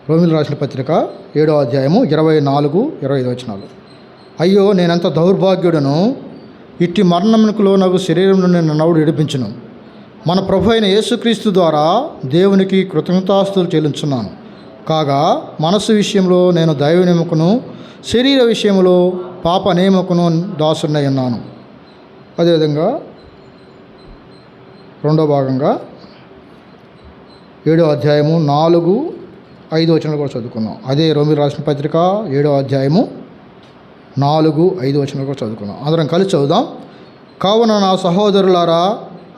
రోమిలు రాసిన పత్రిక 7వ అధ్యాయము 24, 25 వచనాలు. అయ్యో, నేనెంత దౌర్భాగ్యుడను! ఇట్టి మరణమునకు లోనగు శరీరం నుండి నన్ను విడిపించును. మన ప్రభు అయిన యేసుక్రీస్తు ద్వారా దేవునికి కృతజ్ఞతాస్తుతులు చెల్లించున్నాను. కాగా మనస్సు విషయంలో నేను దైవ నియమకును, శరీర విషయంలో పాప నియమకును దాసుడై ఉన్నాను. అదేవిధంగా రెండో భాగంగా 7వ అధ్యాయము 4, 5 వచనాలు కూడా చదువుకున్నాం. అదే రోమిలు రాసిన పత్రిక 7వ అధ్యాయము 4, 5 వచనాలు కూడా చదువుకున్నాం. అందరం కలిసి చదువుదాం. కావున నా సహోదరులారా,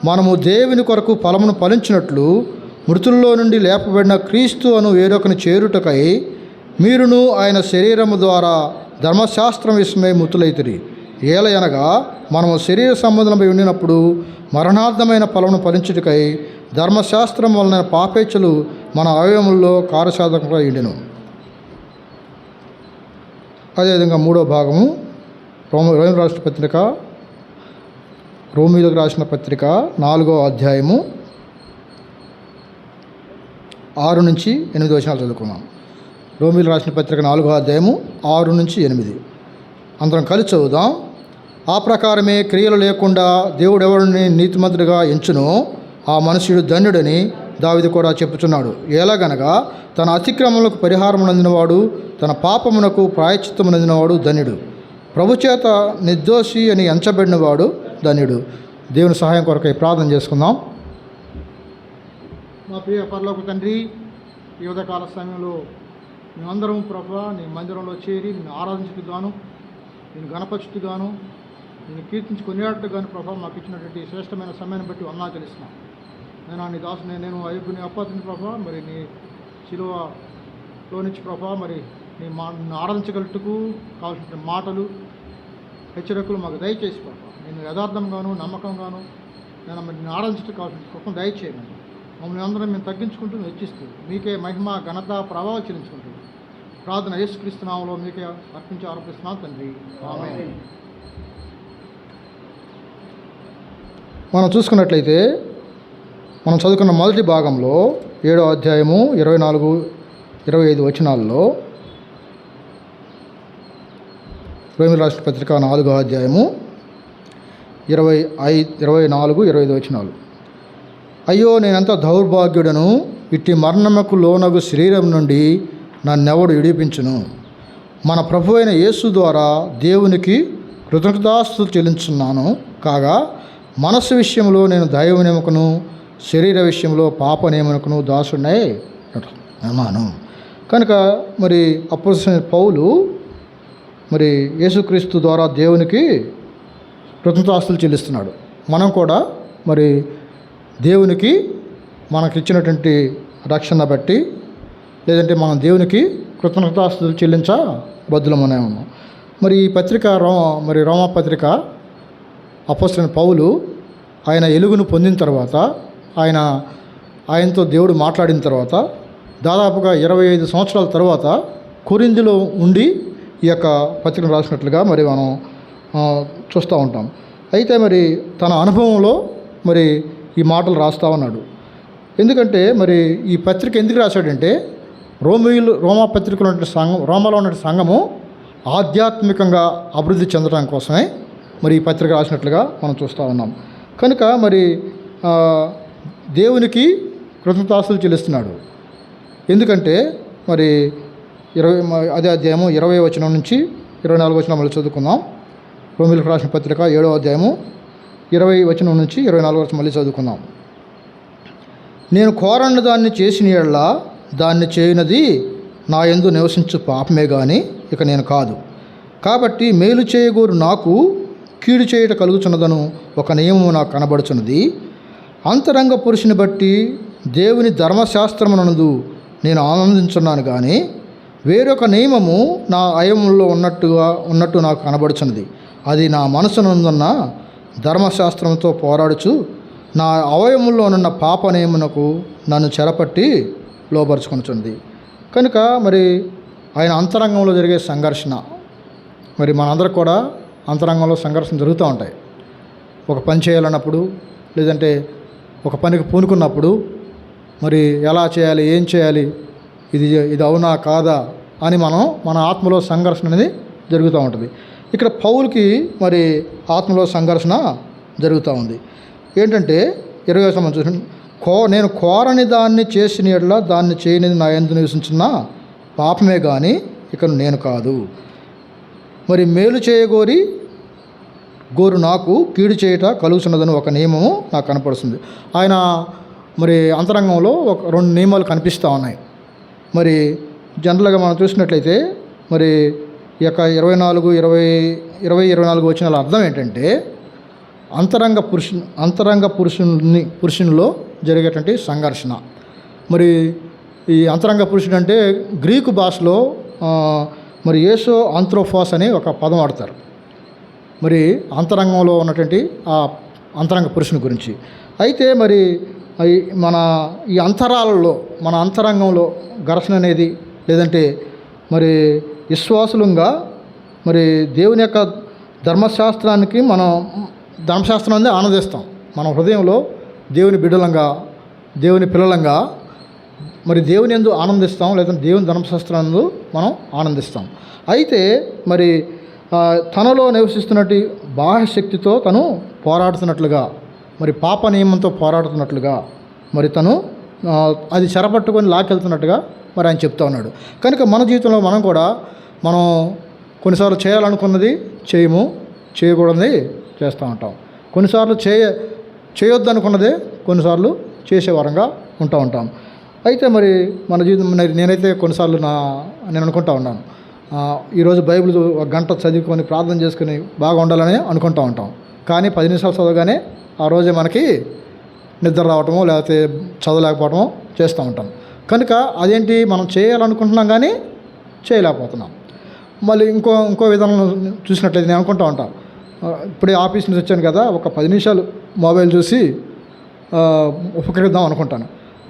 మనము దేవుని కొరకు ఫలమును ఫలించినట్లు మృతుల్లో నుండి లేపబడిన క్రీస్తు అను వేరొకని చేరుటకై మీరును ఆయన శరీరము ద్వారా ధర్మశాస్త్రం విషయమై మృతులైతిరి. ఏలయనగా మనము శరీర సంబంధమై ఉండినప్పుడు మరణార్థమైన ఫలమును ఫలించుటకై ధర్మశాస్త్రం వలన పాపేచ్ఛలు మన అవయవముల్లో కార్యసాధకంగా ఉండెను. అదేవిధంగా మూడో భాగము రోమిలకు రాసిన పత్రిక 4వ అధ్యాయము 6 నుంచి 8 వచనాలు చదువుకున్నాం. రోమిలు రాసిన పత్రిక 4వ అధ్యాయము 6 నుంచి 8 అందరం కలిసి చదువుదాం. ఆ ప్రకారమే క్రియలు లేకుండా దేవుడు ఎవరిని నీతిమంతుడిగా ఎంచునో ఆ మనుష్యుడు ధన్యుడని దావీదు కూడా చెప్పుచున్నాడు. ఎలాగనగా తన అతిక్రమములకు పరిహారం నందినవాడు, తన పాపమునకు ప్రాయశ్చిత్తము నందినవాడు ధన్యుడు. ప్రభు చేత నిర్దోషి అని ఎంచబడినవాడు ధన్యుడు. దేవుని సహాయం కొరకై ప్రార్థన చేసుకుందాం. మా ప్రియ పరలోక తండ్రి, ఈ ఉదయకాల సమయంలో మేమందరం ప్రభువా నీ మందిరంలో చేరి నిన్ను ఆరాధించుగాను, నేను గణపరచుగాను, నేను కీర్తించి కొనియాడుగాను ప్రభావ మాకు ఇచ్చినటువంటి శ్రేష్టమైన సమయాన్ని బట్టి వందనాలు తెలుస్తున్నాను. నేను నీ దాసుని, నేను అయ్యని అప్పతిని ప్రభావ, మరి నీ శిలువలో నుంచి ప్రభావ, మరి నిన్ను ఆరాధించగలుగుటకు కావాల్సిన మాటలు, హెచ్చరికలు మాకు దయచేసి ప్రభావ, నేను యథార్థంగాను నమ్మకంగాను నేను మరి నిన్ను ఆరాధించడం కావాల్సిన కృపను దయచేయమని మమ్మల్ని అందరం మేము తగ్గించుకుంటూ హెచ్చిస్తూ మీకే మహిమ ఘనత ప్రభావం చెల్లించుకుంటూ ప్రార్థన యేసుక్రీస్తు నామములో మీకే అర్పించి ఆరోపిస్తున్నాను తండ్రి, ఆమేన్. మనం చూసుకున్నట్లయితే మనం చదువుకున్న మొదటి భాగంలో 7వ అధ్యాయము 24, 25 వచనాల్లో రోమిలు రాసిన పత్రిక 4వ అధ్యాయము 24, 25 వచనాలు. అయ్యో, నేనంత దౌర్భాగ్యుడను! ఇట్టి మరణముకు లోనగు శరీరం నుండి నన్నెవడు విడిపించును. మన ప్రభు అయిన యేసు ద్వారా దేవునికి కృతజ్ఞతాస్తుతులు చెల్లించున్నాను. కాగా మనస్సు విషయంలో నేను దైవ నియమకును, శరీర విషయంలో పాప నియమకును దాసుడై ఉన్నాను. కనుక మరి అపోస్తలుడైన పౌలు మరి యేసుక్రీస్తు ద్వారా దేవునికి కృతజ్ఞతాస్తుతులు చెల్లిస్తున్నాడు. మనం కూడా మరి దేవునికి మనకిచ్చినటువంటి రక్షణ బట్టి, లేదంటే మనం దేవునికి కృతజ్ఞతాస్తుతులు చెల్లించ బద్దులమనే ఉన్నాం. మరి ఈ పత్రిక రోమా పత్రిక అపోస్తలుడైన పౌలు ఆయన ఎలుగును పొందిన తర్వాత, ఆయనతో దేవుడు మాట్లాడిన తర్వాత దాదాపుగా 25 సంవత్సరాల తర్వాత కొరింథీలో ఉండి ఈ యొక్క పత్రికను రాసినట్లుగా మరి మనం చూస్తూ ఉంటాం. అయితే మరి తన అనుభవంలో మరి ఈ మాటలు రాస్తూ ఉన్నాడు. ఎందుకంటే మరి ఈ పత్రిక ఎందుకు రాశాడంటే రోమా పత్రికలో ఉన్న రోమాలో ఉన్న సంఘము ఆధ్యాత్మికంగా అభివృద్ధి చెందడం కోసమే మరి ఈ పత్రిక రాసినట్లుగా మనం చూస్తూ ఉన్నాం. కనుక మరి దేవునికి కృతజ్ఞతాస్తుతులు చెల్లిస్తున్నాడు. ఎందుకంటే మరి అదే అధ్యాయము 20 వచనం నుంచి 24 వచనం మళ్ళీ చదువుకుందాం. రోమిలకు రాసిన పత్రిక 7వ అధ్యాయము 20 వచనం నుంచి 24 వచనం మళ్ళీ చదువుకుందాం. నేను కోరని దాన్ని చేసిన యెడల దాన్ని చేయనది నా యందు నివసించు పాపమే గాని ఇక నేను కాదు. కాబట్టి మేలు చేయగోరు నాకు కీడు చేయుట కలుగుచున్నదను ఒక నియమము నాకు కనబడుచున్నది. అంతరంగ పురుషుని బట్టి దేవుని ధర్మశాస్త్రమునందు నేను ఆనందించున్నాను కానీ వేరొక నియమము నా అయములో ఉన్నట్టు నాకు కనబడుచున్నది. అది నా మనసునందున్న ధర్మశాస్త్రంతో పోరాడుచు నా అవయముల్లోనున్న పాప నియమునకు నన్ను చెరపట్టి లోపరుచుకొనుచున్నది. కనుక మరి ఆయన అంతరంగంలో జరిగే సంఘర్షణ, మరి మనందరికి కూడా అంతరంగంలో సంఘర్షణ జరుగుతూ ఉంటాయి. ఒక పని చేయాలన్నప్పుడు, లేదంటే ఒక పనికి పూనుకున్నప్పుడు మరి ఎలా చేయాలి, ఏం చేయాలి, ఇది ఇది అవునా కాదా అని మన ఆత్మలో సంఘర్షణ అనేది జరుగుతూ ఉంటుంది. ఇక్కడ పౌలుకి మరి ఆత్మలో సంఘర్షణ జరుగుతూ ఉంది. ఏంటంటే 20వ వచనం చూసి, నేను కోరని దాన్ని చేసిన యెడల దాన్ని చేయనిది నా యందు నివసించిన పాపమే కానీ ఇక నేను కాదు. మరి మేలు చేయగోరి గోరు నాకు కీడు చేయట కలుగుతున్నదని ఒక నియమము నాకు కనపడుతుంది. ఆయన మరి అంతరంగంలో ఒక 2 నియమాలు కనిపిస్తూ ఉన్నాయి. మరి జనరల్గా మనం చూసినట్లయితే మరి ఈ యొక్క 24 వచనాల అర్థం ఏంటంటే అంతరంగ పురుషునిలో జరిగేటువంటి సంఘర్షణ. మరి ఈ అంతరంగ పురుషుడు అంటే గ్రీకు భాషలో మరి యేసో ఆంథ్రోఫాస్ అనే ఒక పదం వాడతారు. మరి అంతరంగంలో ఉన్నటువంటి ఆ అంతరంగ పురుషుని గురించి. అయితే మరి ఈ అంతరాలలో మన అంతరంగంలో ఘర్షణ అనేది, లేదంటే మరి విశ్వాసులంగా మరి దేవుని యొక్క ధర్మశాస్త్రానికి మనం ధర్మశాస్త్రాన్ని ఆనందిస్తాం. మన హృదయంలో దేవుని బిడ్డలంగా, దేవుని పిల్లలంగా మరి దేవుని యందు ఆనందిస్తాం, లేదంటే దేవుని ధర్మశాస్త్రాన్ని మనం ఆనందిస్తాం. అయితే మరి తనలో నివసిస్తున్నట్టు బాహ్య శక్తితో తను పోరాడుతున్నట్లుగా, మరి పాప నియమంతో పోరాడుతున్నట్లుగా, మరి తను అది చెరపట్టుకొని లాకెళ్తున్నట్టుగా మరి ఆయన చెప్తా ఉన్నాడు. కనుక మన జీవితంలో మనం కొన్నిసార్లు చేయాలనుకున్నది చేయము, చేయకూడనిది చేస్తూ ఉంటాం. కొన్నిసార్లు చేయొద్దు అనుకున్నదే కొన్నిసార్లు చేసేవారంగా ఉంటాం. అయితే మరి మన జీవితం నేనైతే కొన్నిసార్లు నేను అనుకుంటా ఉన్నాను, ఈరోజు బైబిల్ 1 గంట చదువుకొని ప్రార్థన చేసుకుని బాగా ఉండాలని అనుకుంటూ ఉంటాం. కానీ 10 నిమిషాలు చదవగానే ఆ రోజే మనకి నిద్ర రావటమో లేకపోతే చదవలేకపోవటమో చేస్తూ ఉంటాం. కనుక అదేంటి, మనం చేయాలనుకుంటున్నాం కానీ చేయలేకపోతున్నాం. మళ్ళీ ఇంకో విధానం చూసినట్లయితే నేను అనుకుంటూ ఉంటాను, ఇప్పుడే ఆఫీస్ నుంచి వచ్చాను కదా, ఒక 10 నిమిషాలు మొబైల్ చూసి ఉపకరిద్దాం అనుకుంటాను.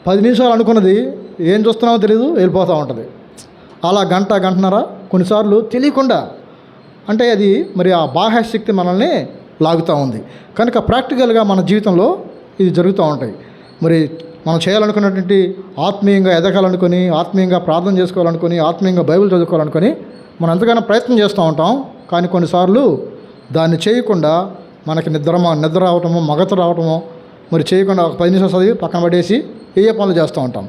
10 నిమిషాలు అనుకున్నది ఏం చూస్తున్నామో తెలియదు, వెళ్ళిపోతూ ఉంటుంది. అలా గంటన్నర కొన్నిసార్లు తెలియకుండా, అంటే అది మరి ఆ బాహ్య శక్తి మనల్ని లాగుతూ ఉంది. కనుక ప్రాక్టికల్గా మన జీవితంలో ఇది జరుగుతూ ఉంటాయి. మరి మనం చేయాలనుకున్నటువంటి ఆత్మీయంగా ఎదగాలనుకొని, ఆత్మీయంగా ప్రార్థన చేసుకోవాలనుకొని, ఆత్మీయంగా బైబిల్ చదువుకోవాలనుకొని మనం ఎంతగానో ప్రయత్నం చేస్తూ ఉంటాం. కానీ కొన్నిసార్లు దాన్ని చేయకుండా మనకి నిద్ర రావటమో, మగత రావటమో, మరి చేయకుండా ఒక 10 నిమిషాలు చదివి పక్కన పడేసి ఏ పనులు చేస్తూ ఉంటాం.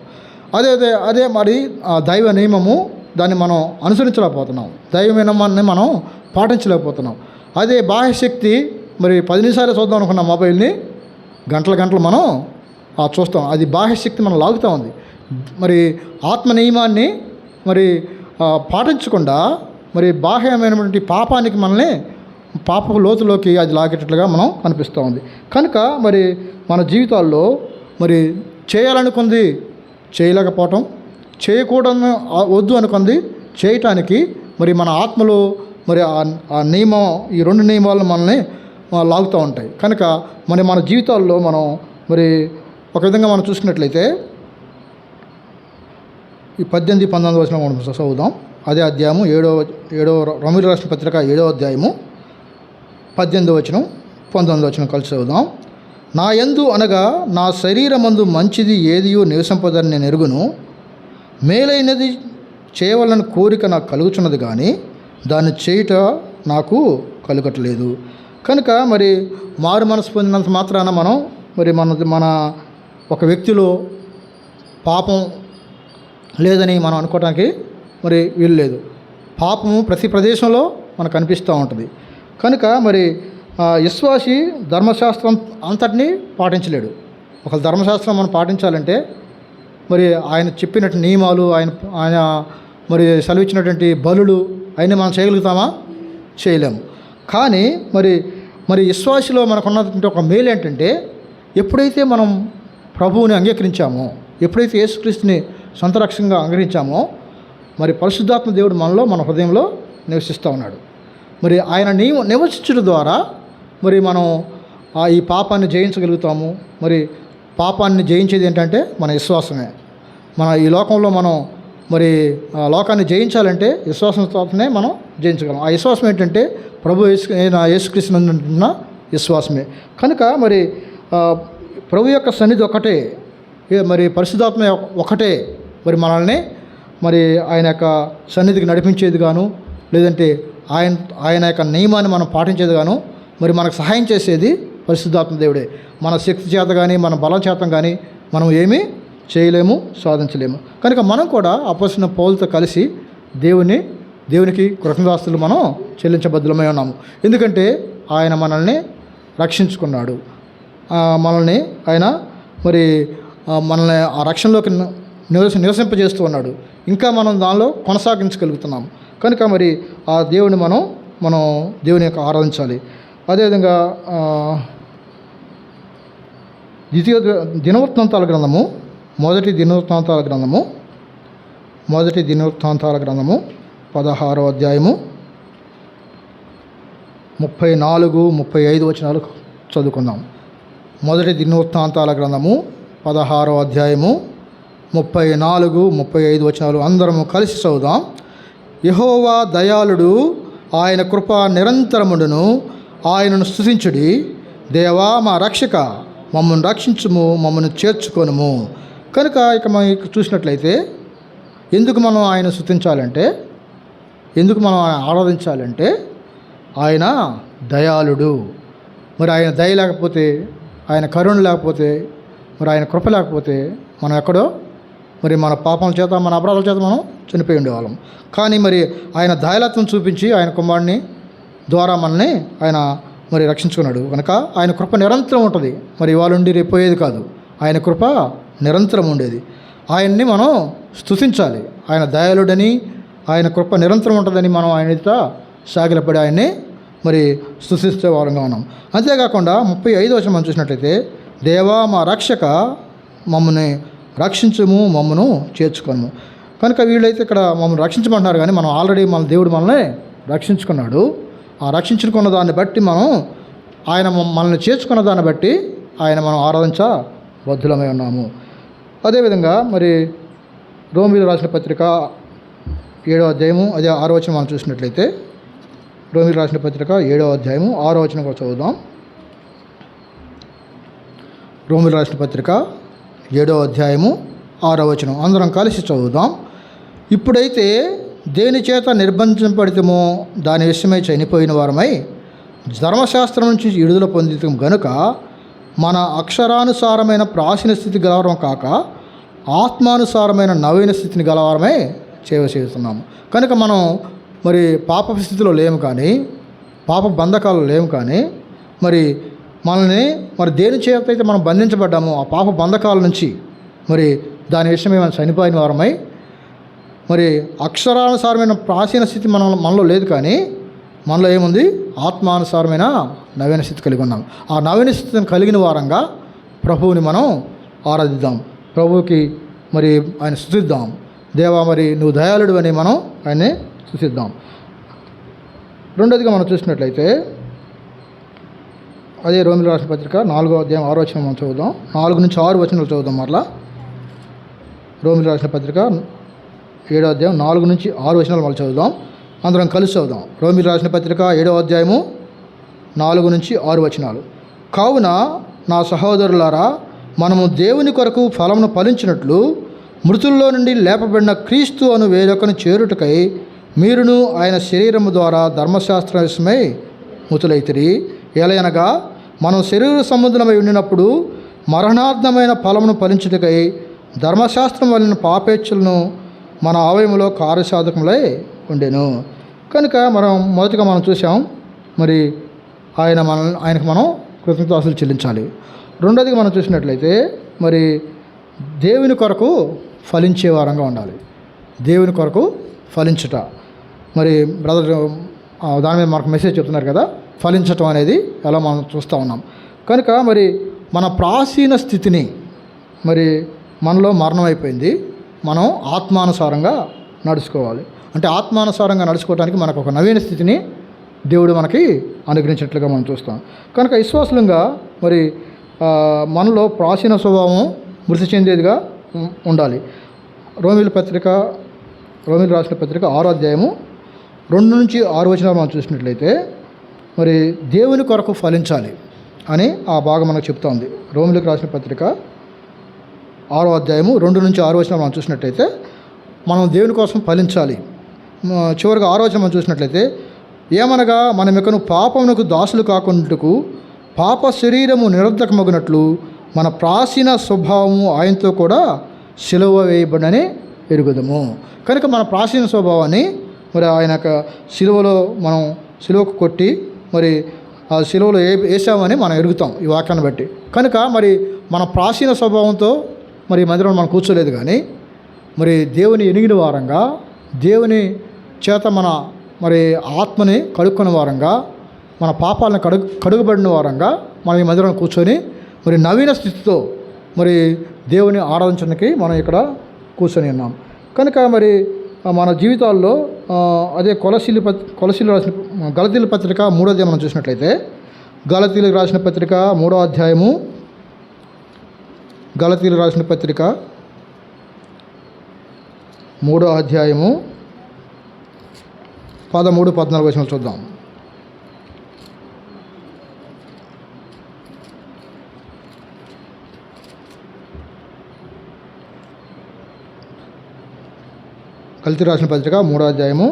అదే మరి ఆ దైవ నియమము, దాన్ని మనం అనుసరించలేకపోతున్నాం. దైవ నియమాన్ని మనం పాటించలేకపోతున్నాం. అదే బాహ్యశక్తి, మరి 10 నిమిషాలే చూద్దాం అనుకున్న మొబైల్ని గంటలు మనం చూస్తాం. అది బాహ్యశక్తి మనం లాగుతూ ఉంది. మరి ఆత్మ నియమాన్ని మరి పాటించకుండా మరి బాహ్యమైనటువంటి పాపానికి మనల్ని పాపపు లోతులోకి అది లాగేటట్లుగా మనం కనిపిస్తూ ఉంది. కనుక మరి మన జీవితాల్లో మరి చేయాలనుకుంది చేయలేకపోవటం, చేయకూడదు వద్దు అనుకుంది చేయటానికి మరి మన ఆత్మలో మరి ఆ నియమం, ఈ 2 నియమాలను మనల్ని లాగుతూ ఉంటాయి. కనుక మన జీవితాల్లో మనం మరి ఒక విధంగా మనం చూసుకున్నట్లయితే ఈ 18-19 వచనం మనం చదువుదాం. అదే అధ్యాయము 7వ రోమీయులకు రాసిన పత్రిక 7వ అధ్యాయము 18వ వచనం 19వ వచనం కలిసి చదువుదాం. నా యందు అనగా నా శరీరమందు మంచిది ఏదియో నివసింపదని నేను ఎరుగును, మేలైనది చేయవలన కోరిక నాకు కలుగుచున్నది కానీ దాన్ని చేయుట నాకు కలుగట్లేదు. కనుక మరి మారు మనసు పొందినంత మాత్రాన మనం మరి మన ఒక వ్యక్తిలో పాపం లేదని మనం అనుకోవడానికి మరి వీలు లేదు. పాపము ప్రతి ప్రదేశంలో మనకు కనిపిస్తూ ఉంటుంది. కనుక మరి విశ్వాసి ధర్మశాస్త్రం అంతటినీ పాటించలేడు. ఒక ధర్మశాస్త్రం మనం పాటించాలంటే మరి ఆయన చెప్పినట్టు నియమాలు, ఆయన మరి సెలవిచ్చినటువంటి బలులు అయినా మనం చేయగలుగుతామా? చేయలేము. కానీ మరి విశ్వాసిలో మనకున్నటువంటి ఒక మేలు ఏంటంటే, ఎప్పుడైతే మనం ప్రభువుని అంగీకరించామో, ఎప్పుడైతే యేసుక్రీస్తుని సొంత రక్షణగా అంగీకరించామో, మరి పరిశుద్ధాత్మ దేవుడు మన హృదయంలో నివసిస్తూ ఉన్నాడు. మరి ఆయన నివసించడం ద్వారా మరి మనం ఈ పాపాన్ని జయించగలుగుతాము. మరి పాపాన్ని జయించేది ఏంటంటే మన విశ్వాసమే. మన ఈ లోకంలో మనం మరి లోకాన్ని జయించాలంటే విశ్వాసంతోనే మనం జయించగలం. ఆ విశ్వాసం ఏంటంటే యేసుక్రీస్తు నందున్న విశ్వాసమే. కనుక మరి ప్రభు యొక్క సన్నిధి ఒకటే, మరి పరిశుద్ధాత్మ ఒకటే మరి మనల్ని మరి ఆయన యొక్క సన్నిధికి నడిపించేది గాను, లేదంటే ఆయన ఆయన యొక్క నియమాన్ని మనం పాటించేది గాను, మరి మనకు సహాయం చేసేది పరిశుద్ధాత్మ దేవుడే. మన శక్తి చేత కానీ మన బలం చేత కానీ మనం ఏమీ చేయలేము, సాధించలేము. కనుక మనం కూడా అపొస్తలుడైన పౌలుతో కలిసి దేవునికి కృతజ్ఞతాస్తులు మనం చెల్లించబద్ధులమై ఉన్నాము. ఎందుకంటే ఆయన మనల్ని రక్షించుకున్నాడు. మనల్ని ఆయన మరి మనల్ని ఆ రక్షణలోకి నివసింపజేస్తూ ఉన్నాడు. ఇంకా మనం దానిలో కొనసాగించగలుగుతున్నాం. కనుక మరి ఆ దేవుని మనం దేవుని యొక్క ఆరాధించాలి. అదేవిధంగా మొదటి దినవృత్తాంతాల గ్రంథము 16వ అధ్యాయము 34-35 వచనాలు చదువుకుందాం. మొదటి దినవృత్తాంతాల గ్రంథము 16వ అధ్యాయము 34-35 వచనాలు అందరము కలిసి చదువుదాం. యెహోవా దయాళుడు, ఆయన కృప నిరంతరముండును, ఆయనను స్తుతించుడి. దేవా మా రక్షక, మమ్మల్ని రక్షించుము, మమ్మల్ని చేర్చుకొనుము. కనుక ఇక మనం చూసినట్లయితే ఎందుకు మనం ఆయన స్తుతించాలంటే, ఎందుకు మనం ఆయన ఆరాధించాలంటే ఆయన దయాళుడు. మరి ఆయన దయ లేకపోతే, ఆయన కరుణ లేకపోతే, మరి ఆయన కృప లేకపోతే మనం ఎక్కడో మరి మన పాపం చేత మన అపరాధాల చేత మనం చనిపోయి ఉండేవాళ్ళం. కానీ మరి ఆయన దయాళత్వం చూపించి ఆయన కుమారుని ద్వారా మనల్ని ఆయన మరి రక్షించుకున్నాడు. కనుక ఆయన కృప నిరంతరం ఉంటుంది. మరి ఇవాళ ఉండి రేపు పోయేది కాదు. ఆయన కృప నిరంతరం ఉండేది. ఆయన్ని మనం స్తుతించాలి. ఆయన దయాళుడని, ఆయన కృప నిరంతరం ఉంటుందని మనం ఆయన సాగిలపడి ఆయన్ని మరి స్తుతించే వారంగా ఉన్నాం. అంతేకాకుండా 35వ వచనం మనం చూసినట్లయితే, దేవా మా రక్షక, మమ్మల్ని రక్షించుము, మమ్మను చేర్చుకొను. కనుక వీళ్ళైతే ఇక్కడ మమ్మల్ని రక్షించమంటున్నారు, కానీ మనం ఆల్రెడీ మన దేవుడు మనల్ని రక్షించుకున్నాడు. ఆ రక్షించుకున్న దాన్ని బట్టి ఆయన మనల్ని చేర్చుకున్న దాన్ని బట్టి ఆయన మనం ఆరాధించబద్ధులమై ఉన్నాము. అదేవిధంగా మరి రోమీయులకు రాసిన పత్రిక 7వ అధ్యాయము 6వ వచనం మనం చూసినట్లయితే, రోమీయులకు రాసిన పత్రిక 7వ అధ్యాయము 6వ వచనం కూడా చదువుదాం. రోమీయులకు రాసిన పత్రిక 7వ అధ్యాయము 6వ వచనం అందరం కలిసి చదువుదాం. ఇప్పుడైతే దేని చేత నిర్బంధింపబడితేమో దాని విషయమై చనిపోయిన వారమై ధర్మశాస్త్రం నుంచి విడుదల పొందితం గనుక మన అక్షరానుసారమైన ప్రాచీన స్థితి గలవారం కాక ఆత్మానుసారమైన నవీన స్థితిని గలవారమై చేస్తున్నాము. కనుక మనం మరి పాప స్థితిలో లేము, కానీ పాప బంధకాలు లేము, కానీ మరి మనల్ని మరి దేని చేత అయితే మనం బంధించబడ్డామో ఆ పాప బంధకాల నుంచి మరి దాని విషయమై మనం చనిపోయిన వారమై మరి అక్షరానుసారమైన ప్రాచీన స్థితి మనలో లేదు, కానీ మనలో ఏముంది? ఆత్మానుసారమైన నవీన స్థితి కలిగి ఉన్నాం. ఆ నవీన స్థితిని కలిగిన వారంగా ప్రభువుని మనం ఆరాధిద్దాం, ప్రభువుకి మరి ఆయన స్తుతిద్దాం. దేవా మరి నువ్వు దయాళుడు అని మనం ఆయన్ని స్తుతిద్దాం. రెండోదిగా మనం చూసినట్లయితే అదే రోమీయులకు రాసిన పత్రిక 4వ అధ్యాయం 6వ వచనం మనం చదువుదాం. 4-6 వచనాలు చదువుదాం. మరలా రోమీయులకు రాసిన పత్రిక 7వ అధ్యాయం 4-6 వచనాలు మళ్ళీ చదువుదాం. అందరం కలిసి చదువుదాం. రోమీయులకు రాసిన పత్రిక 7వ అధ్యాయము 4-6 వచనాలు. కావున నా సహోదరులారా, మనము దేవుని కొరకు ఫలమును ఫలించినట్లు మృతుల్లో నుండి లేపబడిన క్రీస్తు అను వేరొకను చేరుటకై మీరును ఆయన శరీరము ద్వారా ధర్మశాస్త్ర విషయమై మృతులైతిరి. ఎలయనగా మనం శరీర సంబంధమై ఉండినప్పుడు మరణార్థమైన ఫలమును ఫలించుటకై ధర్మశాస్త్రం వలన పాపేచ్ఛలను మన అవయములో కార్యసాధకములై ఉండెను. కనుక మొదటిగా మనం చూసాం మరి ఆయనకు మనం కృతజ్ఞతాస్తులు చెల్లించాలి. రెండోదిగా మనం చూసినట్లయితే మరి దేవుని కొరకు ఫలించే వారంగా ఉండాలి. దేవుని కొరకు ఫలించుట, మరి బ్రదర్ దాని మీద మనకు మెసేజ్ చెప్తున్నారు కదా, ఫలించటం అనేది ఎలా మనం చూస్తూ ఉన్నాం. కనుక మరి మన ప్రాచీన స్థితిని మరి మనలో మరణం అయిపోయింది, మనం ఆత్మానుసారంగా నడుచుకోవాలి. అంటే ఆత్మానుసారంగా నడుచుకోవడానికి మనకు ఒక నవీన స్థితిని దేవుడు మనకి అనుగ్రహించినట్లుగా మనం చూస్తాం. కనుక విశ్వాసులంగా మరి మనలో ప్రాచీన స్వభావం మృతి చెందేదిగా ఉండాలి. రోమీయులకు రాసిన పత్రిక 6వ అధ్యాయము 2-6 వచనాలు మనం చూసినట్లయితే మరి దేవుని కొరకు ఫలించాలి అని ఆ భాగం మనకు చెప్తా ఉంది. రోమీయులకు రాసిన పత్రిక 6వ అధ్యాయము 2-6 వచనాలు మనం చూసినట్లయితే మనం దేవుని కోసం ఫలించాలి. చివరిగా 6వ వచనం మనం చూసినట్లయితే, ఏమనగా మనమికను పాపమునకు దాసులు కాకుండాకు పాప శరీరము నిరర్ధకమగునట్లు మన ప్రాచీన స్వభావము ఆయనతో కూడా సిలువ వేయబడని ఎరుగుదము. కనుక మన ప్రాచీన స్వభావాన్ని మరి ఆయన సిలువలో మనం సిలువకు కొట్టి మరి ఆ సిలువలో వేసామని మనం ఎరుగుతాం ఈ వాక్యాన్ని బట్టి. కనుక మరి మన ప్రాచీన స్వభావంతో మరి మందిరంలో మనం కూర్చోలేదు, కానీ మరి దేవుని ఎనిగిన వారంగా, దేవుని చేత మన మరి ఆత్మని కడుక్కున్న వారంగా, మన పాపాలను కడుగబడిన వారంగా మనం ఈ మందిరంలో కూర్చొని మరి నవీన స్థితితో మరి దేవుని ఆరాధించడానికి మనం ఇక్కడ కూర్చొని ఉన్నాం. కనుక మరి మన జీవితాల్లో అదే గలతీయులకు పత్రిక 3వ అధ్యాయం మనం చూసినట్లయితే, గలతీయులకు రాసిన పత్రిక 3వ అధ్యాయము, గలతీయులకు రాసిన పత్రిక 3వ అధ్యాయము 13-14 వచనాలు చూద్దాం. గలతీయులకు రాసిన పత్రిక 3వ అధ్యాయము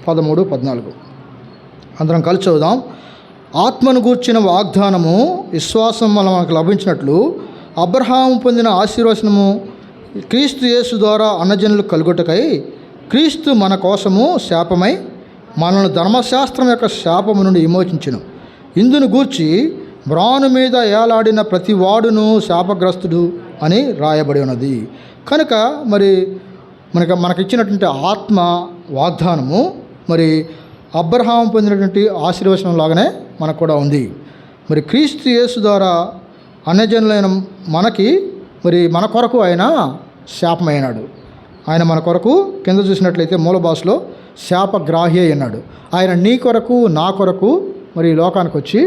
13-14 అందరం కలిసి చదువుదాం. ఆత్మను గూర్చిన వాగ్దానము విశ్వాసం వల్ల మనకు లభించినట్లు అబ్రహాము పొందిన ఆశీర్వచనము క్రీస్తు యేసు ద్వారా అన్నజనులు కలుగుటకై క్రీస్తు మన కోసము శాపమై మనల్ని ధర్మశాస్త్రం యొక్క శాపము నుండి విమోచించును. ఇందును గూర్చి మ్రాను మీద ఏలాడిన ప్రతి వాడును శాపగ్రస్తుడు అని రాయబడి ఉన్నది. కనుక మరి మనకిచ్చినటువంటి ఆత్మ వాగ్దానము మరి అబ్రహాము పొందినటువంటి ఆశీర్వచనం లాగానే మనకు కూడా ఉంది. మరి క్రీస్తు యేసు ద్వారా అన్యజనులైన మనకి మరి మన కొరకు ఆయన శాపమైనాడు. ఆయన మన కొరకు కింద చూసినట్లయితే మూల భాషలో శాపగ్రాహి అన్నాడు. ఆయన నీ కొరకు నా కొరకు మరి లోకానికి వచ్చి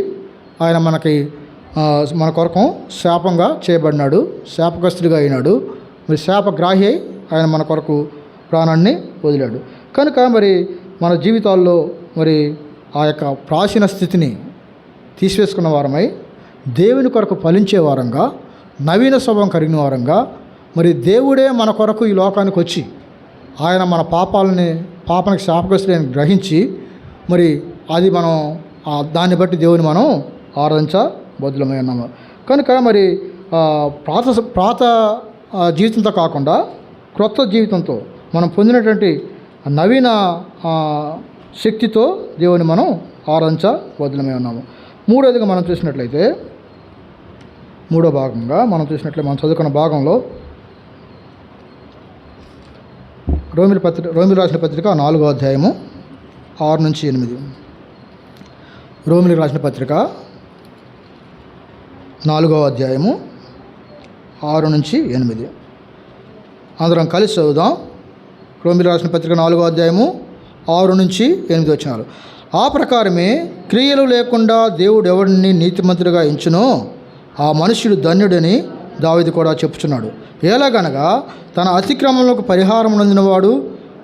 ఆయన మన కొరకు శాపంగా చేయబడినాడు, శాపగ్రస్తుడిగా అయినాడు. మరి శాపగ్రాహి అయి ఆయన మన కొరకు ప్రాణాన్ని వదిలాడు. కనుక మరి మన జీవితాల్లో మరి ఆ యొక్క ప్రాచీన స్థితిని తీసివేసుకున్న వారమై దేవుని కొరకు ఫలించే వారంగా, నవీన స్వభావం కలిగిన వారంగా, మరి దేవుడే మన కొరకు ఈ లోకానికి వచ్చి ఆయన మన పాపానికి శాపగ్రస్తుడని గ్రహించి మరి అది మనం దాన్ని బట్టి దేవుని మనం ఆరాధించబద్దులమై ఉన్నాము. కనుక మరి పాత జీవితంతో కాకుండా క్రొత్త జీవితంతో మనం పొందినటువంటి నవీన శక్తితో దేవుని మనం ఆరాధించబద్దులమై ఉన్నాము. మూడోదిగా మనం చూసినట్లయితే, మూడో భాగంగా మనం మనం చదువుకున్న భాగంలో రోమిలు రాసిన పత్రిక 4వ అధ్యాయము 6-8. రోమిలకు రాసిన పత్రిక 4వ అధ్యాయము 6-8 అందరం కలిసి చదువుదాం. రోమిలకు రాసిన పత్రిక 4వ అధ్యాయము 6-8 వచనాలు. ఆ ప్రకారమే క్రియలు లేకుండా దేవుడు ఎవరిని నీతిమంతుడిగా ఎంచునో ఆ మనుష్యుడు ధన్యుడని దావీదు కూడా చెప్పుచున్నాడు. ఎలాగనగా తన అతిక్రమములకు పరిహారం నందినవాడు,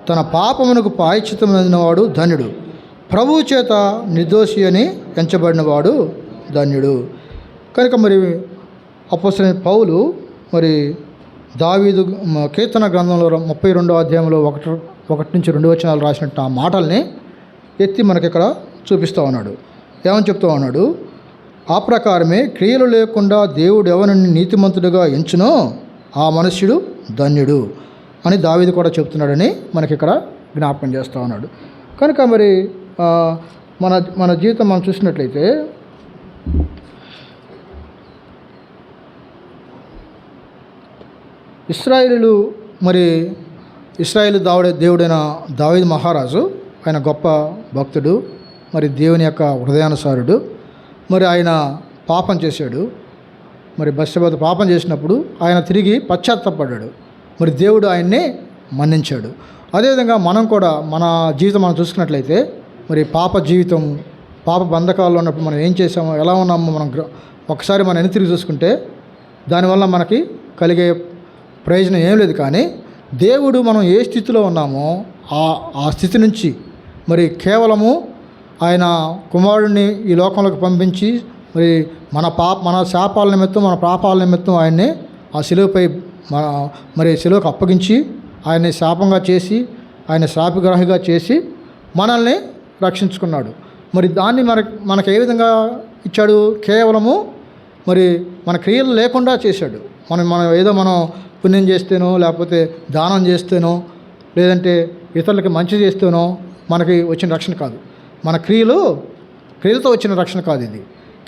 తన పాపమునకు ప్రాయశ్చిత్తం నందినవాడు ధన్యుడు. ప్రభువు చేత నిర్దోషి అని ఎంచబడినవాడు ధన్యుడు. కనుక మరి అపోస్తలుడైన పౌలు మరి దావీదు కీర్తన గ్రంథంలో 32వ అధ్యాయంలో 1-2 వచనాలు రాసినట్టు ఆ మాటల్ని ఎత్తి మనకి ఇక్కడ చూపిస్తూ ఉన్నాడు. ఏమని చెప్తూ ఉన్నాడు? ఆ ప్రకారమే క్రియలు లేకుండా దేవుడు ఎవరిని నీతిమంతుడిగా ఎంచునో ఆ మనుష్యుడు ధన్యుడు అని దావీదు కూడా చెప్తున్నాడని మనకి ఇక్కడ జ్ఞాపకం చేస్తూ ఉన్నాడు. కనుక మరి మన జీవితం మనం చూసినట్లయితే ఇశ్రాయేలు దేవుడైన దావీదు మహారాజు ఆయన గొప్ప భక్తుడు, మరి దేవుని యొక్క హృదయానుసారుడు. మరి ఆయన పాపం చేశాడు. మరి బత్షెబతో పాపం చేసినప్పుడు ఆయన తిరిగి పశ్చాత్తాపడ్డాడు. మరి దేవుడు ఆయన్ని మన్నించాడు. అదేవిధంగా మనం కూడా మన జీవితం మనం చూసుకున్నట్లయితే మరి పాప బంధకాల్లో ఉన్నప్పుడు మనం ఏం చేసామో, ఎలా ఉన్నామో మనం ఒకసారి మనం వెనక్కి తిరిగి చూసుకుంటే దానివల్ల మనకి కలిగే ప్రయోజనం ఏం లేదు. కానీ దేవుడు మనం ఏ స్థితిలో ఉన్నామో ఆ స్థితి నుంచి మరి కేవలము ఆయన కుమారుడిని ఈ లోకంలోకి పంపించి మరి మన శాపాల నిమిత్తం, మన పాపాల నిమిత్తం ఆయన్ని ఆ శిలువపై మరి శిలువకు అప్పగించి ఆయన్ని శాపంగా చేసి, ఆయన శాపగ్రాహిగా చేసి మనల్ని రక్షించుకున్నాడు. మరి దాన్ని మనకు ఏ విధంగా ఇచ్చాడు? కేవలము మరి మన క్రియలు లేకుండా చేశాడు. మనం ఏదో మనం పుణ్యం చేస్తేనో, లేకపోతే దానం చేస్తేనో, లేదంటే ఇతరులకి మంచి చేస్తేనో మనకి వచ్చిన రక్షణ కాదు. మన క్రియలతో వచ్చిన రక్షణ కాదు ఇది.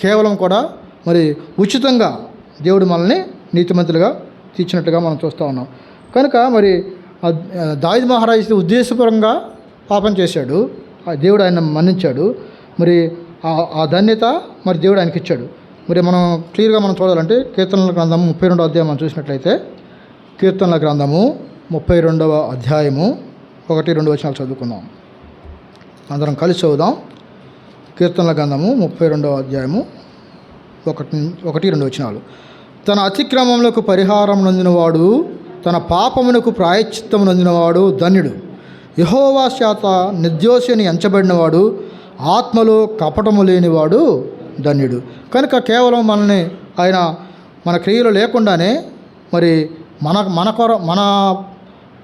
కేవలం కూడా మరి ఉచితంగా దేవుడు మనల్ని నీతిమంతులుగా తీర్చినట్టుగా మనం చూస్తూ ఉన్నాం. కనుక మరి దావీదు మహారాజు ఉద్దేశపూర్వకంగా పాపం చేశాడు, దేవుడు ఆయన మన్నించాడు. మరి ఆ ధన్యత మరి దేవుడు ఆయనకి ఇచ్చాడు. మరి మనం క్లియర్గా మనం చూడాలంటే కీర్తనల గ్రంథము 32వ అధ్యాయం మనం చూసినట్లయితే, కీర్తనల గ్రంథము 32వ అధ్యాయము 1-2 వచనాలు చదువుకుందాం. అందరం కలిసి చదువుదాం. కీర్తనల గ్రంథము 32వ అధ్యాయము 1-2 వచనాలు. తన అతిక్రమములకు పరిహారం నొందినవాడు, తన పాపమునకు ప్రాయశ్చిత్తము నొందినవాడు ధన్యుడు. యెహోవా చేత నిర్దోషి అని ఎంచబడినవాడు, ఆత్మలో కపటము లేనివాడు ధన్యుడు. కనుక కేవలం మనల్ని ఆయన మన క్రియలు లేకుండానే మరి మన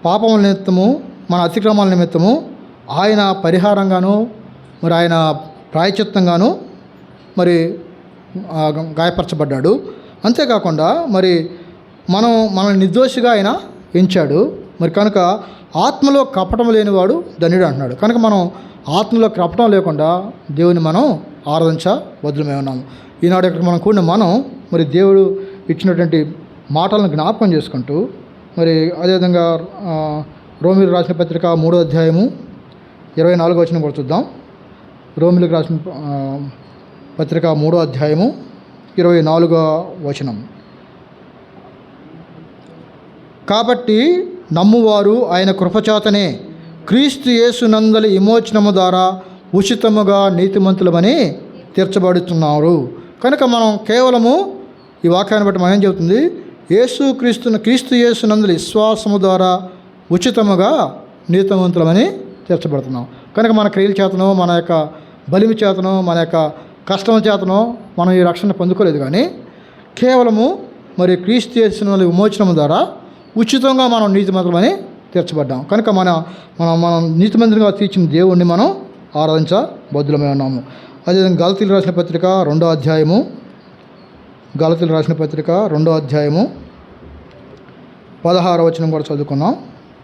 పాపముల నిమిత్తము, మన అతిక్రమాల నిమిత్తము ఆయన పరిహారంగాను, మరి ఆయన ప్రాయశ్చిత్తంగాను మరి గాయపరచబడ్డాడు. అంతేకాకుండా మరి మనల్ని నిర్దోషిగా ఆయన ఎంచాడు. మరి కనుక ఆత్మలో కపటం లేనివాడు ధన్యుడు అంటున్నాడు. కనుక మనం ఆత్మలో కపటం లేకుండా దేవుని మనం ఆరాధించబద్దులమై ఉన్నాము. ఈనాడు ఇక్కడ మనం కూడిన మనం మరి దేవుడు ఇచ్చినటువంటి మాటలను జ్ఞాపకం చేసుకుంటూ, మరి అదేవిధంగా రోమీయులకు రాసిన పత్రిక 3వ అధ్యాయము 24వ వచనం కూడా చూద్దాం. రోమీయులకు రాసిన పత్రిక 3వ అధ్యాయము 24వ వచనం. కాబట్టి నమ్మువారు ఆయన కృపచేతనే క్రీస్తు యేసు నందలి విమోచనము ద్వారా ఉచితముగా నీతిమంతులమని తీర్చబడుతున్నారు. కనుక మనం కేవలము ఈ వాక్యాన్ని బట్టి మనం ఏం చెబుతుంది? క్రీస్తు యేసు నందలి విశ్వాసము ద్వారా ఉచితముగా నీతిమంతులమని తీర్చబడుతున్నాం. కనుక మన క్రియల చేతనో, మన యొక్క బలిమి చేతనో, మన యొక్క కష్టం చేతనో మనం ఈ రక్షణ పొందుకోలేదు. కానీ కేవలము మరి క్రీస్తు యేసు నందలి విమోచనము ద్వారా ఉచితంగా మనం నీతిమంతులమని తీర్చబడ్డాం. కనుక మనం నీతిమంతులుగా తీర్చిన దేవుణ్ణి మనం ఆరాధించబద్దులమై ఉన్నాము. అదేవిధంగా గలతీయులకు రాసిన పత్రిక 2వ అధ్యాయము, గలతీయులకు రాసిన పత్రిక 2వ అధ్యాయము 16వ వచనం కూడా చదువుకున్నాం.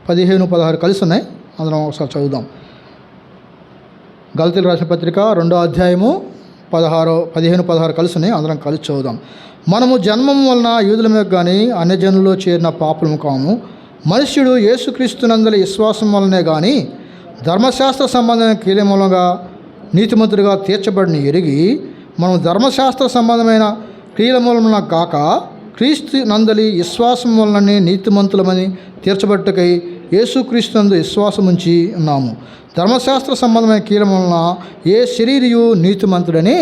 15-16 కలిసి ఉన్నాయి, అందరం ఒకసారి చదువుదాం. గలతీయులకు రాసిన పత్రిక 2వ అధ్యాయము 15-16 కలిసి ఉన్నాయి, అందరం కలిసి చదువుదాం. మనము జన్మం వలన యూదులమే కానీ అన్యజనుల్లో చేరిన పాపులము కాము. మనుష్యుడు యేసుక్రీస్తునందలి విశ్వాసం వలనే కానీ ధర్మశాస్త్ర సంబంధమైన క్రియల మూలంగా నీతిమంతుడిగా తీర్చబడిన ఎరిగి, మనం ధర్మశాస్త్ర సంబంధమైన క్రియల మూలమున కాక క్రీస్తు నందలి విశ్వాసం వలననే నీతిమంతులమని తీర్చబట్టుకై యేసుక్రీస్తునందు విశ్వాసం ఉంచి ఉన్నాము. ధర్మశాస్త్ర సంబంధమైన క్రియల వలన ఏ శరీరియు నీతిమంతుడని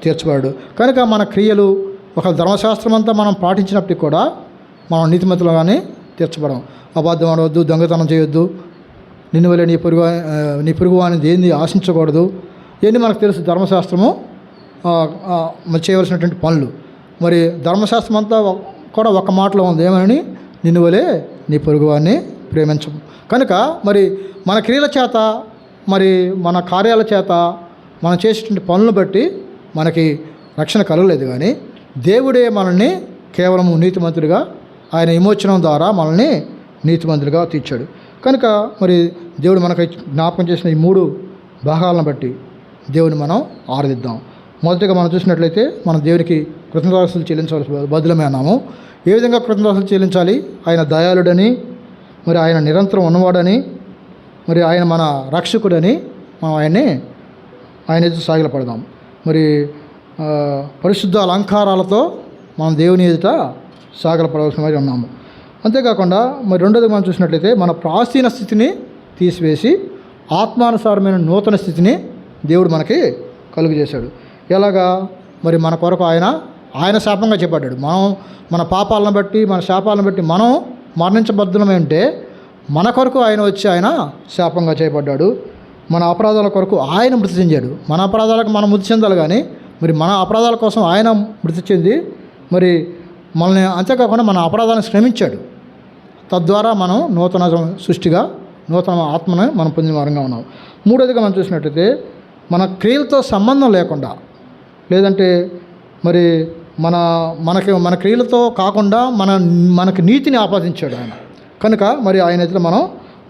తీర్చబడు. కనుక మన క్రియలు ఒక ధర్మశాస్త్రం అంతా మనం పాటించినప్పటికీ కూడా మనం నీతిమంతులుగానే తీర్చబడం. అబద్ధం ఆడవద్దు, దొంగతనం చేయొద్దు, నిన్ను వల్ల నీ పొరుగు అని దేన్ని ఆశించకూడదు, ఇవన్నీ మనకు తెలుసు. ధర్మశాస్త్రము చేయవలసినటువంటి పనులు. మరి ధర్మశాస్త్రం అంతా కూడా ఒక మాటలో ఉంది, ఏమని? నిన్ను వలే నీ పొరుగువాన్ని ప్రేమించము. కనుక మరి మన క్రియల చేత, మరి మన కార్యాల చేత, మనం చేసేటువంటి పనులను బట్టి మనకి రక్షణ కలగలేదు. కానీ దేవుడే మనల్ని కేవలము నీతిమంతుడిగా, ఆయన విమోచనం ద్వారా మనల్ని నీతిమంతుడిగా తీర్చాడు. కనుక మరి దేవుడు మనకు జ్ఞాపకం చేసిన ఈ 3 భాగాలను బట్టి దేవుని మనం ఆరాధిద్దాం. మొదటిగా మనం చూసినట్లయితే మనం దేవునికి కృతజ్ఞతాస్తుతులు చెల్లించవలసి బదులమే అన్నాము. ఏ విధంగా కృతజ్ఞతాస్తుతులు చెల్లించాలి? ఆయన దయాళుడని, మరి ఆయన నిరంతరం ఉన్నవాడని, మరి ఆయన మన రక్షకుడని మనం ఆయన ఎదుట సాగిలపడదాం. మరి పరిశుద్ధ అలంకారాలతో మనం దేవుని ఎదుట సాగిలపడవలసిన వారి ఉన్నాము. అంతేకాకుండా మరి రెండోది మనం చూసినట్లయితే మన ప్రాచీన స్థితిని తీసివేసి ఆత్మానుసారమైన నూతన స్థితిని దేవుడు మనకి కలుగు చేశాడు. ఎలాగా? మరి మన కొరకు ఆయన శాపంగా చేపడ్డాడు. మన పాపాలను బట్టి, మన శాపాలను బట్టి మనం మరణించబద్ధులమై ఉంటే మన కొరకు ఆయన వచ్చి ఆయన శాపంగా చేయబడ్డాడు. మన అపరాధాల కొరకు ఆయన మృతి చెందాడు. మన అపరాధాలకు మనం మృతి చెందాలి, కానీ మరి మన అపరాధాల కోసం ఆయన మృతి చెంది మరి మనల్ని, అంతేకాకుండా మన అపరాధాలను శ్రమించాడు. తద్వారా మనం నూతన సృష్టిగా నూతన ఆత్మను మనం పొందిన వారంగా ఉన్నాం. మూడోదిగా మనం చూసినట్టయితే మన క్రియలతో సంబంధం లేకుండా, లేదంటే మరి మన క్రియలతో కాకుండా మనకు నీతిని ఆపాదించాడు ఆయన. కనుక మరి ఆయన ఎదుట మనం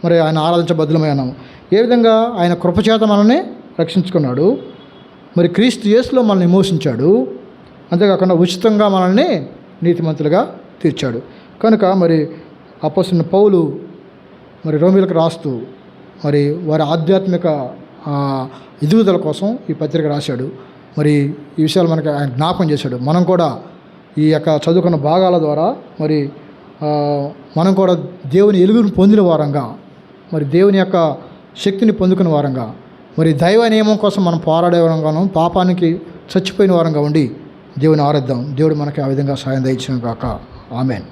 మరి ఆయన ఆరాధించబద్ధులమై ఉన్నాము. ఏ విధంగా ఆయన కృపచేత మనల్ని రక్షించుకున్నాడు, మరి క్రీస్తు యేసులో మనల్ని విమోచించాడు, అంతేకాకుండా ఉచితంగా మనల్ని నీతిమంతులుగా తీర్చాడు. కనుక మరి అపోస్తలుడైన పౌలు మరి రోమీయులకు రాస్తూ మరి వారి ఆధ్యాత్మిక ఎదుగుదల కోసం ఈ పత్రిక రాశాడు. మరి ఈ విషయాలు మనకి ఆయన జ్ఞాపకం చేశాడు. మనం కూడా ఈ యొక్క చదువుకున్న భాగాల ద్వారా మరి మనం కూడా దేవుని ఎలుగును పొందిన వారంగా, మరి దేవుని యొక్క శక్తిని పొందుకున్న వారంగా, మరి దైవ నియమం కోసం మనం పోరాడే వారంగాను, పాపానికి చచ్చిపోయిన వారంగా ఉండి దేవుని ఆరాధిద్దాం. దేవుడు మనకి ఆ విధంగా సాయం దయచేయును గాక. ఆమేన్.